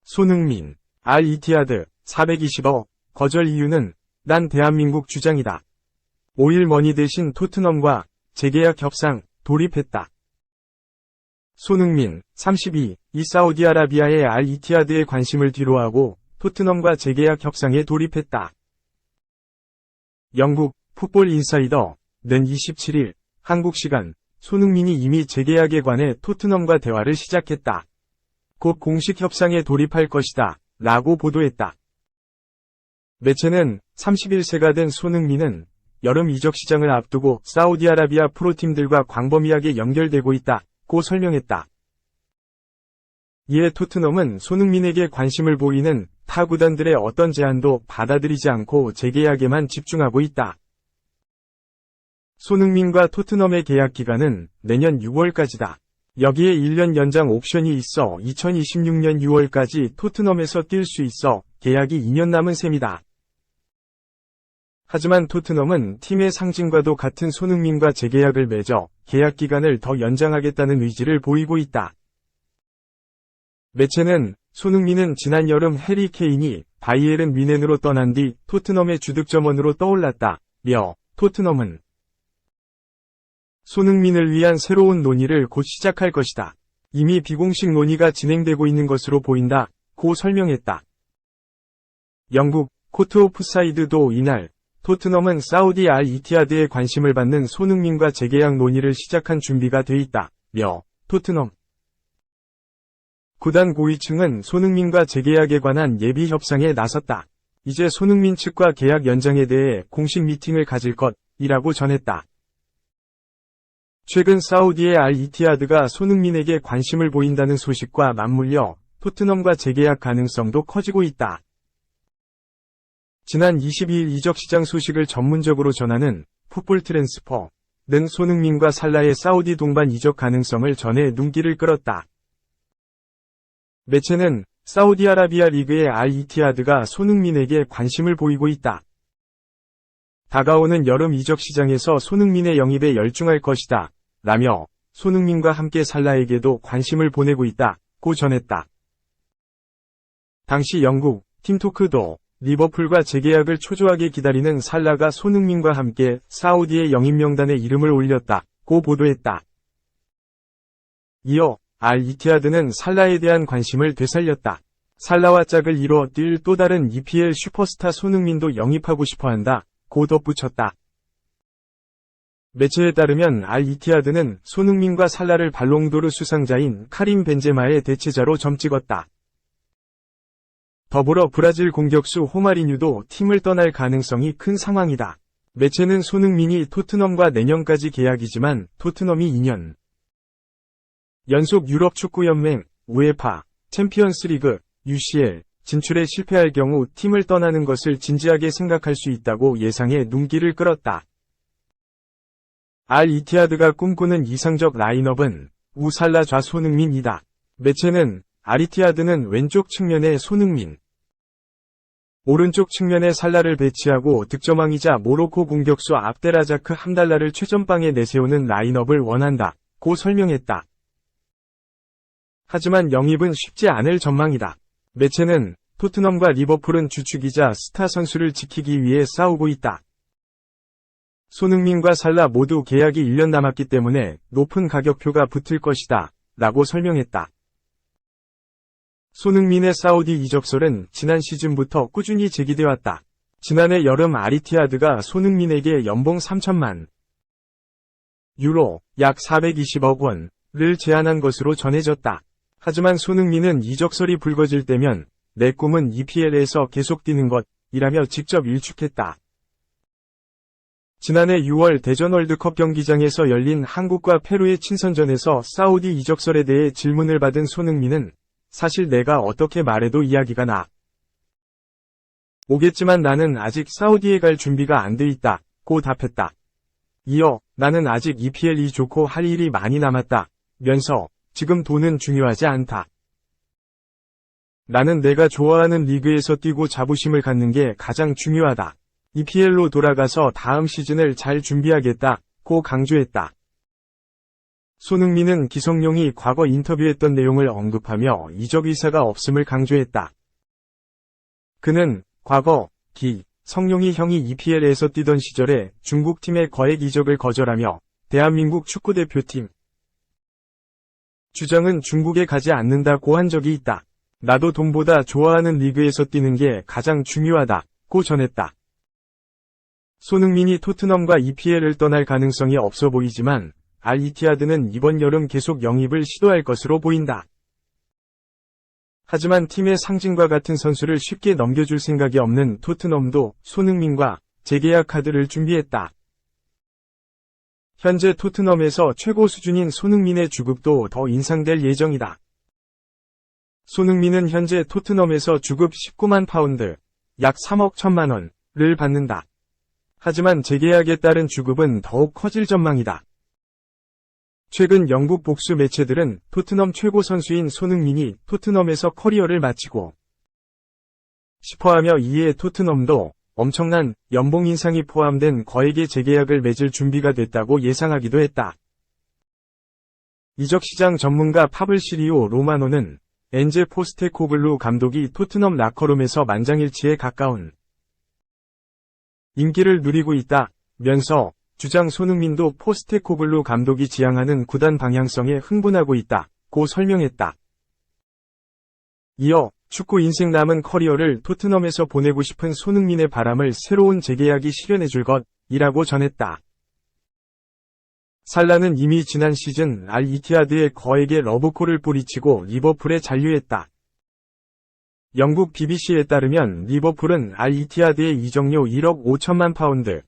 손흥민, 알-이티하드, 420억, 거절 이유는 난 대한민국 주장이다. 5일 머니 대신 토트넘과 재계약 협상, 돌입했다. 손흥민, 32, 이 사우디아라비아의 알-이티하드에 관심을 뒤로하고 토트넘과 재계약 협상에 돌입했다. 영국 풋볼 인사이더 는 27일 한국 시간 손흥민이 이미 재계약에 관해 토트넘과 대화를 시작했다. 곧 공식 협상에 돌입할 것이다. 라고 보도했다. 매체는 31세가 된 손흥민은 여름 이적 시장을 앞두고 사우디아라비아 프로팀들과 광범위하게 연결되고 있다고 설명했다. 이에 토트넘은 손흥민에게 관심을 보이는 타 구단들의 어떤 제안도 받아들이지 않고 재계약에만 집중하고 있다. 손흥민과 토트넘의 계약 기간은 내년 6월까지다. 여기에 1년 연장 옵션이 있어 2026년 6월까지 토트넘에서 뛸 수 있어 계약이 2년 남은 셈이다. 하지만 토트넘은 팀의 상징과도 같은 손흥민과 재계약을 맺어 계약 기간을 더 연장하겠다는 의지를 보이고 있다. 매체는 손흥민은 지난 여름 해리 케인이 바이에른 뮌헨으로 떠난 뒤 토트넘의 주득점원으로 떠올랐다며 토트넘은 손흥민을 위한 새로운 논의를 곧 시작할 것이다. 이미 비공식 논의가 진행되고 있는 것으로 보인다고 설명했다. 영국 코트 오프 사이드도 이날 토트넘은 사우디 알-이티하드에 관심을 받는 손흥민과 재계약 논의를 시작한 준비가 돼 있다며 토트넘 구단 고위층은 손흥민과 재계약에 관한 예비 협상에 나섰다. 이제 손흥민 측과 계약 연장에 대해 공식 미팅을 가질 것이라고 전했다. 최근 사우디의 알-이티하드가 손흥민에게 관심을 보인다는 소식과 맞물려 토트넘과 재계약 가능성도 커지고 있다. 지난 22일 이적 시장 소식을 전문적으로 전하는 풋볼 트랜스퍼는 손흥민과 살라의 사우디 동반 이적 가능성을 전해 눈길을 끌었다. 매체는 사우디아라비아 리그의 알-이티하드가 손흥민에게 관심을 보이고 있다. 다가오는 여름 이적 시장에서 손흥민의 영입에 열중할 것이다. 라며 손흥민과 함께 살라에게도 관심을 보내고 있다고 전했다. 당시 영국 팀토크도 리버풀과 재계약을 초조하게 기다리는 살라가 손흥민과 함께 사우디의 영입 명단에 이름을 올렸다고 보도했다. 이어 알-이티하드는 살라에 대한 관심을 되살렸다. 살라와 짝을 이뤄 뛸 또 다른 EPL 슈퍼스타 손흥민도 영입하고 싶어한다고 덧붙였다. 매체에 따르면 알-이티하드는 손흥민과 살라를 발롱도르 수상자인 카림 벤제마의 대체자로 점찍었다. 더불어 브라질 공격수 호마리뉴도 팀을 떠날 가능성이 큰 상황이다. 매체는 손흥민이 토트넘과 내년까지 계약이지만 토트넘이 2년 연속 유럽 축구연맹, 우에파, 챔피언스리그, UCL 진출에 실패할 경우 팀을 떠나는 것을 진지하게 생각할 수 있다고 예상해 눈길을 끌었다. 알-이티하드가 꿈꾸는 이상적 라인업은 우살라 좌 손흥민이다. 매체는 알-이티하드는 왼쪽 측면에 손흥민, 오른쪽 측면에 살라를 배치하고 득점왕이자 모로코 공격수 압델라자크 함달라를 최전방에 내세우는 라인업을 원한다고 설명했다. 하지만 영입은 쉽지 않을 전망이다. 매체는 토트넘과 리버풀은 주축이자 스타 선수를 지키기 위해 싸우고 있다. 손흥민과 살라 모두 계약이 1년 남았기 때문에 높은 가격표가 붙을 것이다. 라고 설명했다. 손흥민의 사우디 이적설은 지난 시즌부터 꾸준히 제기돼 왔다. 지난해 여름 알-이티하드가 손흥민에게 연봉 3천만 유로, 약 420억 원을 제안한 것으로 전해졌다. 하지만 손흥민은 이적설이 불거질 때면 내 꿈은 EPL에서 계속 뛰는 것이라며 직접 일축했다. 지난해 6월 대전 월드컵 경기장에서 열린 한국과 페루의 친선전에서 사우디 이적설에 대해 질문을 받은 손흥민은 사실 내가 어떻게 말해도 이야기가 나 오겠지만 나는 아직 사우디에 갈 준비가 안 돼 있다고 답했다. 이어 나는 아직 EPL이 좋고 할 일이 많이 남았다 면서 지금 돈은 중요하지 않다. 나는 내가 좋아하는 리그에서 뛰고 자부심을 갖는 게 가장 중요하다. EPL로 돌아가서 다음 시즌을 잘 준비하겠다고 강조했다. 손흥민은 기성용이 과거 인터뷰했던 내용을 언급하며 이적 의사가 없음을 강조했다. 그는 과거 성용이 형이 EPL에서 뛰던 시절에 중국팀의 거액 이적을 거절하며 대한민국 축구대표팀 주장은 중국에 가지 않는다고 한 적이 있다. 나도 돈보다 좋아하는 리그에서 뛰는 게 가장 중요하다고 전했다. 손흥민이 토트넘과 EPL을 떠날 가능성이 없어 보이지만 알 이티하드는 이번 여름 계속 영입을 시도할 것으로 보인다. 하지만 팀의 상징과 같은 선수를 쉽게 넘겨줄 생각이 없는 토트넘도 손흥민과 재계약 카드를 준비했다. 현재 토트넘에서 최고 수준인 손흥민의 주급도 더 인상될 예정이다. 손흥민은 현재 토트넘에서 주급 19만 파운드, 약 3억 1천만 원을 받는다. 하지만 재계약에 따른 주급은 더욱 커질 전망이다. 최근 영국 복수 매체들은 토트넘 최고 선수인 손흥민이 토트넘에서 커리어를 마치고 싶어하며 이에 토트넘도 엄청난 연봉 인상이 포함된 거액의 재계약을 맺을 준비가 됐다고 예상하기도 했다. 이적시장 전문가 파블시리오 로마노는 엔제 포스테코글루 감독이 토트넘 라커룸에서 만장일치에 가까운 인기를 누리고 있다면서 주장 손흥민도 포스테코글루 감독이 지향하는 구단 방향성에 흥분하고 있다고 설명했다. 이어 축구 인생 남은 커리어를 토트넘에서 보내고 싶은 손흥민의 바람을 새로운 재계약이 실현해줄 것이라고 전했다. 살라는 이미 지난 시즌 알 이티하드의 거액의 러브콜을 뿌리치고 리버풀에 잔류했다. 영국 BBC에 따르면 리버풀은 알 이티하드의 이적료 1억 5천만 파운드,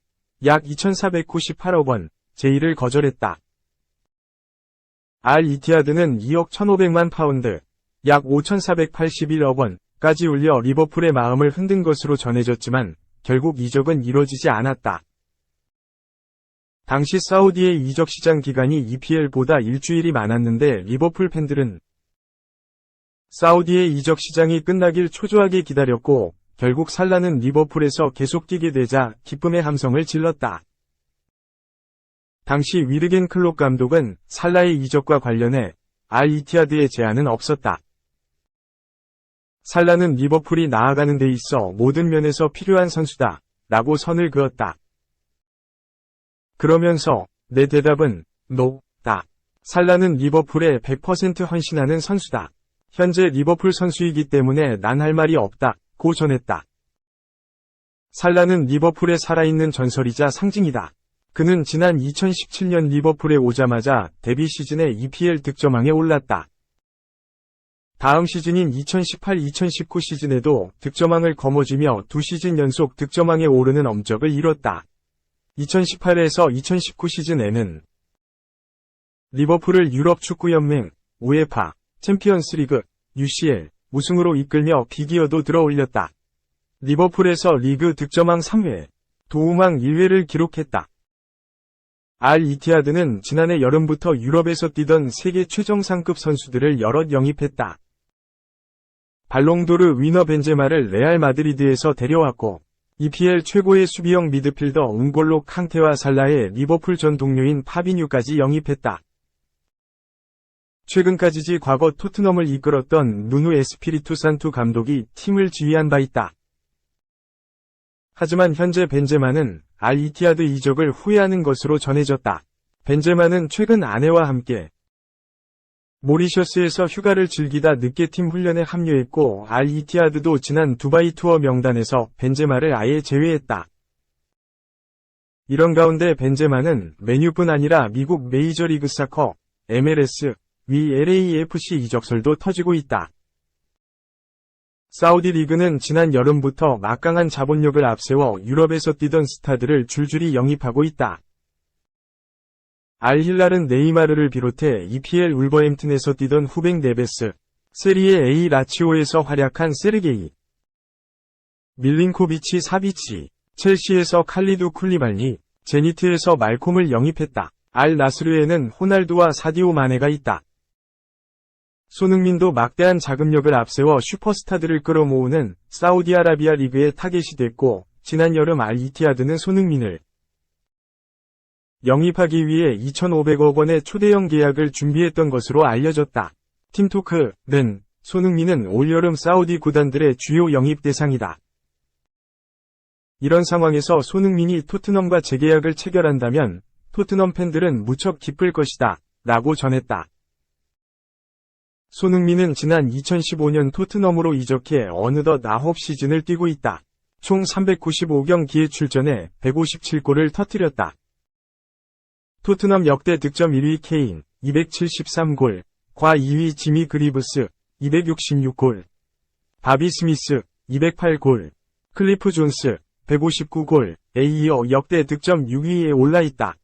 약 2,498억 원, 제의를 거절했다. 알 이티하드는 2억 1,500만 파운드, 약 5,481억 원까지 올려 리버풀의 마음을 흔든 것으로 전해졌지만 결국 이적은 이뤄지지 않았다. 당시 사우디의 이적 시장 기간이 EPL보다 일주일이 많았는데 리버풀 팬들은 사우디의 이적 시장이 끝나길 초조하게 기다렸고 결국 살라는 리버풀에서 계속 뛰게 되자 기쁨의 함성을 질렀다. 당시 위르겐 클롭 감독은 살라의 이적과 관련해 알 이티하드의 제안은 없었다. 살라는 리버풀이 나아가는 데 있어 모든 면에서 필요한 선수다 라고 선을 그었다. 그러면서 내 대답은 노다. 살라는 리버풀에 100% 헌신하는 선수다. 현재 리버풀 선수이기 때문에 난 할 말이 없다고 전했다. 살라는 리버풀의 살아있는 전설이자 상징이다. 그는 지난 2017년 리버풀에 오자마자 데뷔 시즌에 EPL 득점왕에 올랐다. 다음 시즌인 2018-2019 시즌에도 득점왕을 거머쥐며 2시즌 연속 득점왕에 오르는 업적을 이뤘다. 2018에서 2019 시즌에는 리버풀을 유럽 축구연맹, 우에파, 챔피언스리그, UCL 우승으로 이끌며 비기어도 들어올렸다. 리버풀에서 리그 득점왕 3회, 도움왕 1회를 기록했다. 알 이티하드는 지난해 여름부터 유럽에서 뛰던 세계 최정상급 선수들을 여럿 영입했다. 발롱도르 위너 벤제마를 레알 마드리드에서 데려왔고 EPL 최고의 수비형 미드필더 웅골로 캉테와 살라의 리버풀 전 동료인 파비뉴까지 영입했다. 최근까지지 과거 토트넘을 이끌었던 누누 에스피리투 산투 감독이 팀을 지휘한 바 있다. 하지만 현재 벤제마는 알 이티하드 이적을 후회하는 것으로 전해졌다. 벤제마는 최근 아내와 함께 모리셔스에서 휴가를 즐기다 늦게 팀 훈련에 합류했고 알 이티하드도 지난 두바이 투어 명단에서 벤제마를 아예 제외했다. 이런 가운데 벤제마는 메뉴뿐 아니라 미국 메이저리그 사커, MLS, 위 LAFC 이적설도 터지고 있다. 사우디 리그는 지난 여름부터 막강한 자본력을 앞세워 유럽에서 뛰던 스타들을 줄줄이 영입하고 있다. 알 힐랄은 네이마르를 비롯해 EPL 울버햄튼에서 뛰던 후백 네베스, 세리에 A 라치오에서 활약한 세르게이, 밀린코비치 사비치, 첼시에서 칼리두 쿨리발리, 제니트에서 말콤을 영입했다. 알 나스르에는 호날두와 사디오 마네가 있다. 손흥민도 막대한 자금력을 앞세워 슈퍼스타들을 끌어모으는 사우디아라비아 리그의 타겟이 됐고 지난 여름 알 이티하드는 손흥민을 영입하기 위해 2,500억 원의 초대형 계약을 준비했던 것으로 알려졌다. 팀토크는 손흥민은 올여름 사우디 구단들의 주요 영입 대상이다. 이런 상황에서 손흥민이 토트넘과 재계약을 체결한다면 토트넘 팬들은 무척 기쁠 것이다 라고 전했다. 손흥민은 지난 2015년 토트넘으로 이적해 어느덧 9시즌을 뛰고 있다. 총 395경기에 출전해 157골을 터뜨렸다. 토트넘 역대 득점 1위 케인 273골, 과 2위 지미 그리브스 266골, 바비 스미스 208골, 클리프 존스 159골에 이어 역대 득점 6위에 올라 있다.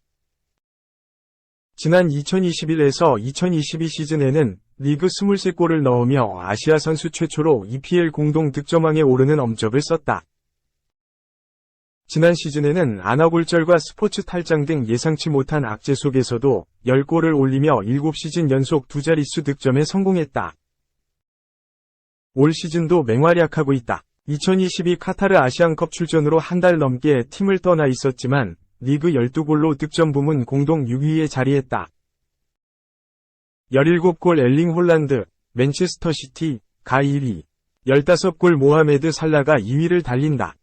지난 2021에서 2022 시즌에는 리그 23골을 넣으며 아시아 선수 최초로 EPL 공동 득점왕에 오르는 엄적을 썼다. 지난 시즌에는 안아골절과 스포츠 탈장 등 예상치 못한 악재 속에서도 10골을 올리며 7시즌 연속 두 자릿수 득점에 성공했다. 올 시즌도 맹활약하고 있다. 2022 카타르 아시안컵 출전으로 한 달 넘게 팀을 떠나 있었지만 리그 12골로 득점 부문 공동 6위에 자리했다. 17골 엘링 홀란드, 맨체스터 시티, 가 1위, 15골 모하메드 살라가 2위를 달린다.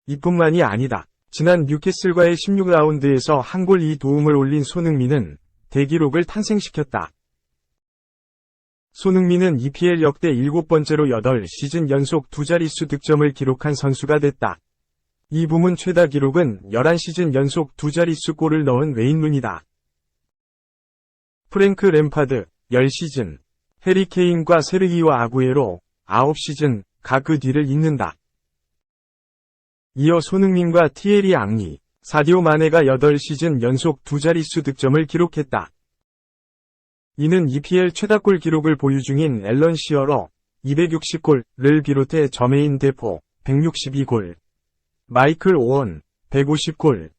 이뿐만이 아니다. 지난 뉴캐슬과의 16라운드에서 한 골 2도움을 올린 손흥민은 대기록을 탄생시켰다. 손흥민은 EPL 역대 7번째로 8시즌 연속 두 자릿수 득점을 기록한 선수가 됐다. 이 부문 최다 기록은 11시즌 연속 두 자릿수 골을 넣은 웨인 룬이다. 프랭크 램파드, 10시즌, 해리 케인과 세르히오 아구에로, 9시즌, 가 그 뒤를 잇는다. 이어 손흥민과 티에리 앙리, 사디오 마네가 8시즌 연속 두 자릿수 득점을 기록했다. 이는 EPL 최다골 기록을 보유 중인 앨런 시어러, 260골을 비롯해 저메인 데포, 162골, 마이클 오원, 150골,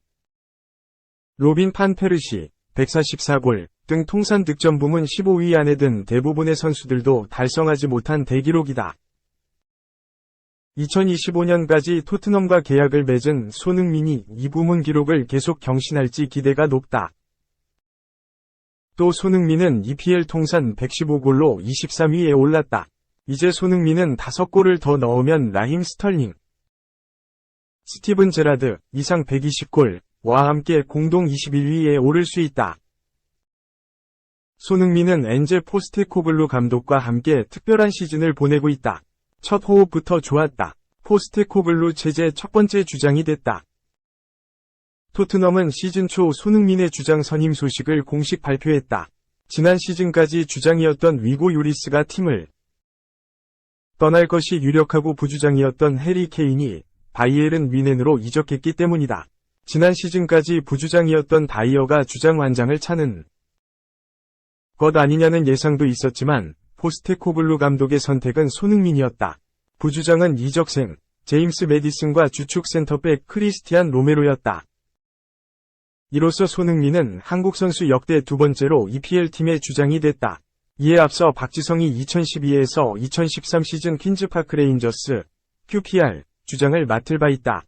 로빈 판 페르시, 144골 등 통산 득점 부문 15위 안에 든 대부분의 선수들도 달성하지 못한 대기록이다. 2025년까지 토트넘과 계약을 맺은 손흥민이 이 부문 기록을 계속 경신할지 기대가 높다. 또 손흥민은 EPL 통산 115골로 23위에 올랐다. 이제 손흥민은 5골을 더 넣으면 라힘 스털링, 스티븐 제라드 이상 120골과 함께 공동 21위에 오를 수 있다. 손흥민은 엔제 포스테코글루 감독과 함께 특별한 시즌을 보내고 있다. 첫 호흡부터 좋았다. 포스테코글루 체제 첫 번째 주장이 됐다. 토트넘은 시즌 초 손흥민의 주장 선임 소식을 공식 발표했다. 지난 시즌까지 주장이었던 위고 요리스가 팀을 떠날 것이 유력하고 부주장이었던 해리 케인이 바이에른 뮌헨으로 이적했기 때문이다. 지난 시즌까지 부주장이었던 다이어가 주장 완장을 차는 것 아니냐는 예상도 있었지만 포스테코글루 감독의 선택은 손흥민이었다. 부주장은 이적생 제임스 매디슨과 주축 센터백 크리스티안 로메로였다. 이로써 손흥민은 한국 선수 역대 두 번째로 EPL 팀의 주장이 됐다. 이에 앞서 박지성이 2012에서 2013 시즌 퀸즈파크 레인저스 QPR 주장을 맡을 바 있다.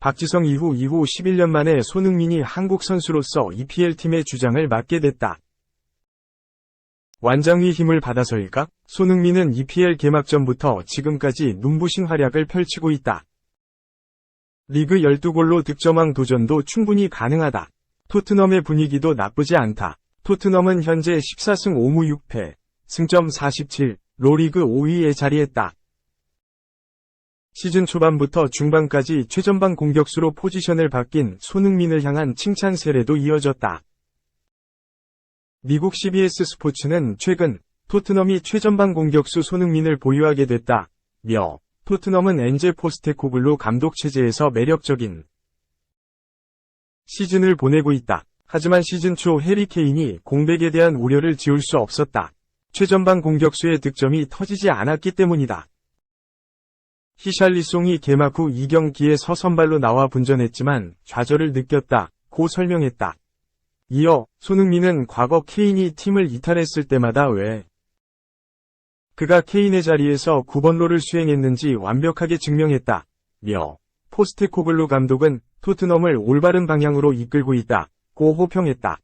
박지성 이후 11년 만에 손흥민이 한국 선수로서 EPL 팀의 주장을 맡게 됐다. 완장의 힘을 받아서일까? 손흥민은 EPL 개막 전부터 지금까지 눈부신 활약을 펼치고 있다. 리그 12골로 득점왕 도전도 충분히 가능하다. 토트넘의 분위기도 나쁘지 않다. 토트넘은 현재 14승 5무 6패, 승점 47로 리그 5위에 자리했다. 시즌 초반부터 중반까지 최전방 공격수로 포지션을 바뀐 손흥민을 향한 칭찬 세례도 이어졌다. 미국 CBS 스포츠는 최근 토트넘이 최전방 공격수 손흥민을 보유하게 됐다며 토트넘은 엔제 포스테코글루 감독 체제에서 매력적인 시즌을 보내고 있다. 하지만 시즌 초 해리 케인이 공백에 대한 우려를 지울 수 없었다. 최전방 공격수의 득점이 터지지 않았기 때문이다. 히샬리송이 개막 후 2경기에 서선발로 나와 분전했지만 좌절을 느꼈다고 설명했다. 이어 손흥민은 과거 케인이 팀을 이탈했을 때마다 왜 그가 케인의 자리에서 9번로를 수행했는지 완벽하게 증명했다며 포스테코글루 감독은 토트넘을 올바른 방향으로 이끌고 있다. 고 호평했다.